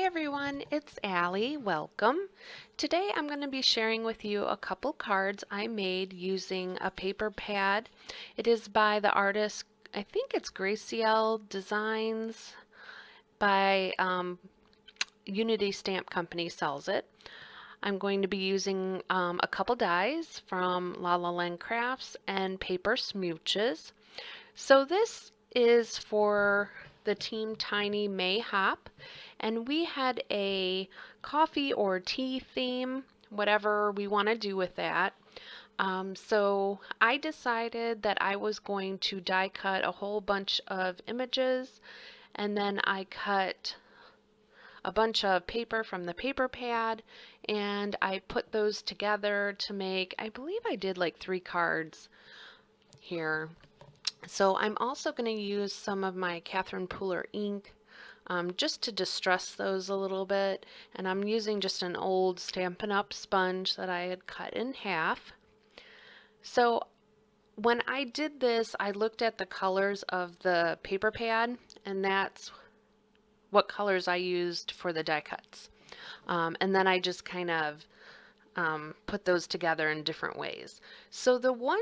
Hi everyone, it's Allie. Welcome. Today I'm going to be sharing with you a couple cards I made using a paper pad. It is by the artist, I think it's Gracielle Designs by Unity Stamp Company sells it. I'm going to be using a couple dies from La La Land Crafts and paper Smooches. So this is for the Team Tiny May Hop, and we had a coffee or tea theme, whatever we want to do with that. So I decided that I was going to die cut a whole bunch of images, and then I cut a bunch of paper from the paper pad, and I put those together to make, I believe I did like 3 cards here. So I'm also going to use some of my Catherine Pooler ink just to distress those a little bit. And I'm using just an old Stampin' Up sponge that I had cut in half. So when I did this, I looked at the colors of the paper pad, and that's what colors I used for the die cuts. And then I just kind of put those together in different ways. So the one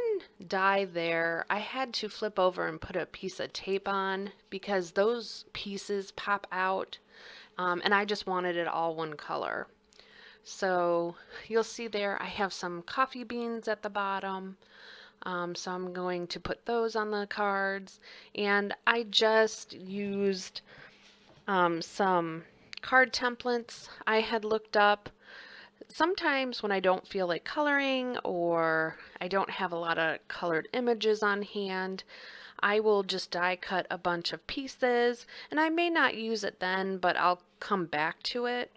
die there, I had to flip over and put a piece of tape on because those pieces pop out, and I just wanted it all one color. So you'll see there I have some coffee beans at the bottom. So I'm going to put those on the cards, and I just used some card templates I had looked up. Sometimes when I don't feel like coloring or I don't have a lot of colored images on hand, I will just die cut a bunch of pieces, and I may not use it then, but I'll come back to it.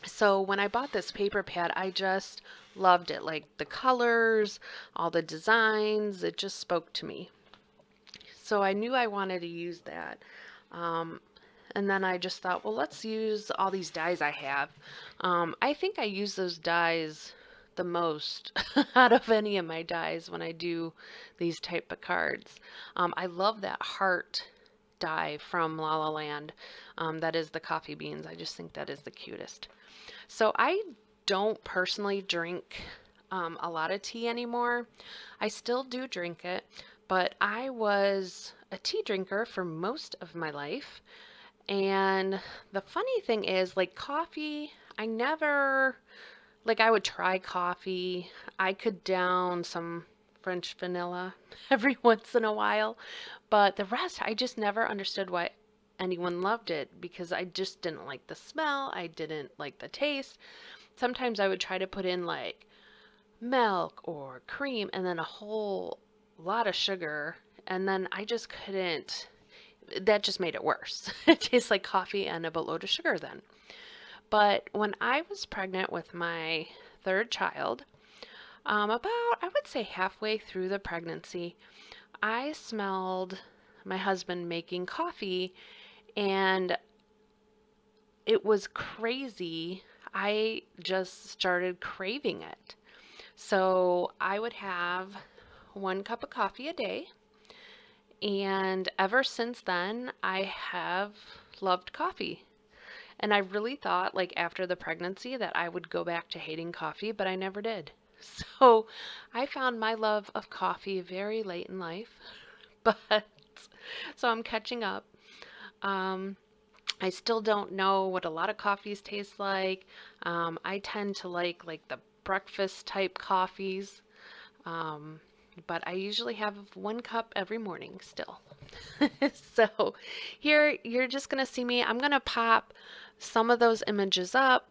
So when I bought this paper pad, I just loved it. Like the colors, all the designs, it just spoke to me. So I knew I wanted to use that. And then I just thought, well, let's use all these dies I have. I think I use those dies the most out of any of my dies when I do these type of cards. I love that heart die from La La Land. That is the coffee beans. I just think that is the cutest. So I don't personally drink a lot of tea anymore. I still do drink it, but I was a tea drinker for most of my life. And the funny thing is, like coffee, I never, like I would try coffee. I could down some French vanilla every once in a while, but the rest, I just never understood why anyone loved it because I just didn't like the smell. I didn't like the taste. Sometimes I would try to put in like milk or cream and then a whole lot of sugar, and then I just couldn't. That just made it worse. It tastes like coffee and a boatload of sugar then. But when I was pregnant with my third child, about, I would say halfway through the pregnancy, I smelled my husband making coffee, and it was crazy. I just started craving it. So I would have 1 cup of coffee a day. And ever since then, I have loved coffee. And I really thought, like, after the pregnancy that I would go back to hating coffee, but I never did. So I found my love of coffee very late in life, but so I'm catching up. Um, I still don't know what a lot of coffees taste like. I tend to like the breakfast type coffees. But I usually have 1 cup every morning still. So here you're just going to see me. I'm going to pop some of those images up.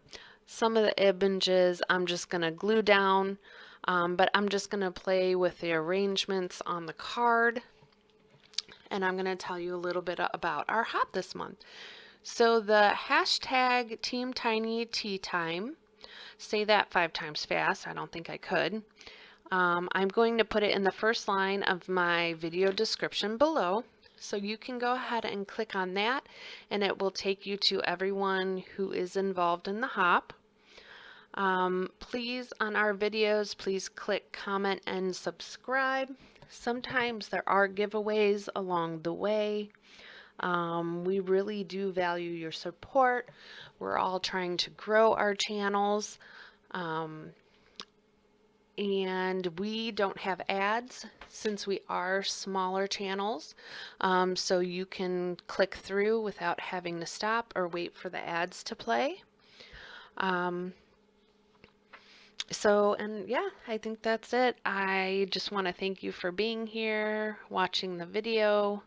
Some of the images I'm just going to glue down, but I'm just going to play with the arrangements on the card. And I'm going to tell you a little bit about our hop this month. So the hashtag Team Tiny Tea Time, say that 5 times fast. I don't think I could. I'm going to put it in the first line of my video description below. So you can go ahead and click on that, and it will take you to everyone who is involved in the hop. Please, on our videos, please click, comment, and subscribe. Sometimes there are giveaways along the way. We really do value your support. We're all trying to grow our channels. And we don't have ads since we are smaller channels, so you can click through without having to stop or wait for the ads to play. And yeah, I think that's it. I just want to thank you for being here, watching the video.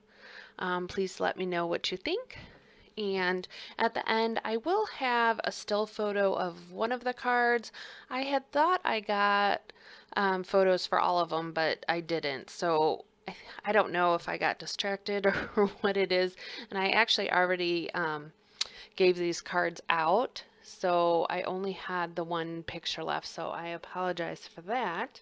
Please let me know what you think. And at the end, I will have a still photo of one of the cards. I had thought I got photos for all of them, but I didn't. So I don't know if I got distracted or what it is. And I actually already gave these cards out. So I only had the one picture left. So I apologize for that.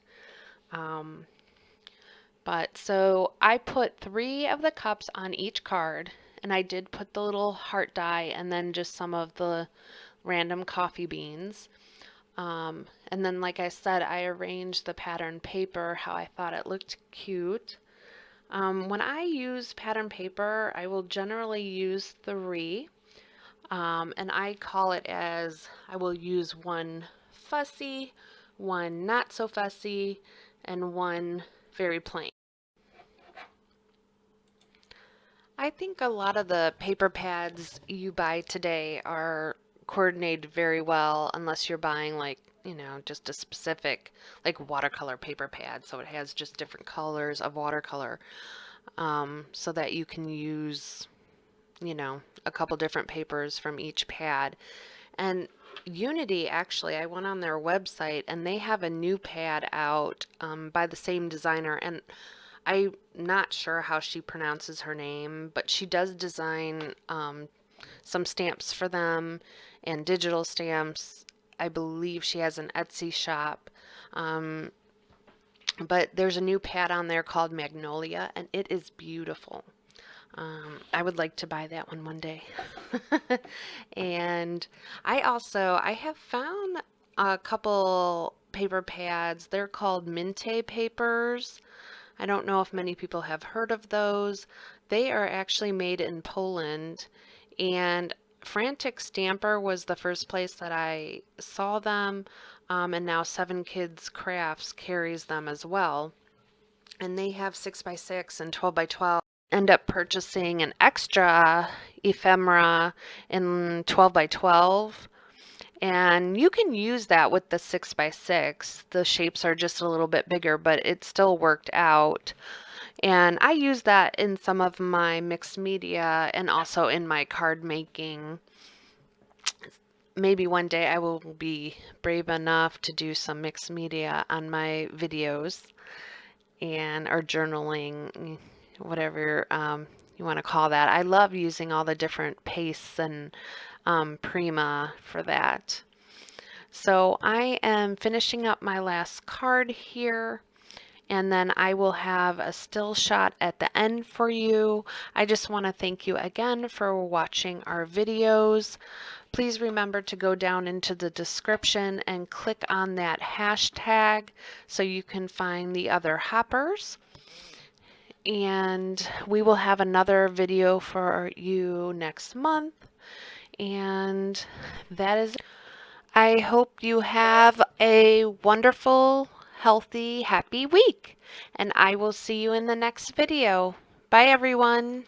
So I put 3 of the cups on each card, and I did put the little heart die and then just some of the random coffee beans. And then, like I said, I arranged the pattern paper how I thought it looked cute. When I use pattern paper, I will generally use 3. And I call it as I will use one fussy, one not so fussy, and one very plain. I think a lot of the paper pads you buy today are coordinated very well unless you're buying like, just a specific like watercolor paper pad. So it has just different colors of watercolor, so that you can use, a couple different papers from each pad. And Unity, actually, I went on their website and they have a new pad out by the same designer. And I'm not sure how she pronounces her name, but she does design some stamps for them and digital stamps. I believe she has an Etsy shop. But there's a new pad on there called Magnolia, and it is beautiful. I would like to buy that one day. And I have found a couple paper pads. They're called Minte papers. I don't know if many people have heard of those. They are actually made in Poland, and Frantic Stamper was the first place that I saw them, and now 7 Kids Crafts carries them as well. And they have 6x6 and 12x12. End up purchasing an extra ephemera in 12x12. And you can use that with the 6x6. The shapes are just a little bit bigger, but it still worked out. And I use that in some of my mixed media and also in my card making. Maybe one day I will be brave enough to do some mixed media on my videos or journaling, whatever you want to call that. I love using all the different pastes and Prima for that. So I am finishing up my last card here, and then I will have a still shot at the end for you. I just want to thank you again for watching our videos. Please remember to go down into the description and click on that hashtag so you can find the other hoppers. And we will have another video for you next month. And that is it. I hope you have a wonderful, healthy, happy week. And I will see you in the next video. Bye, everyone.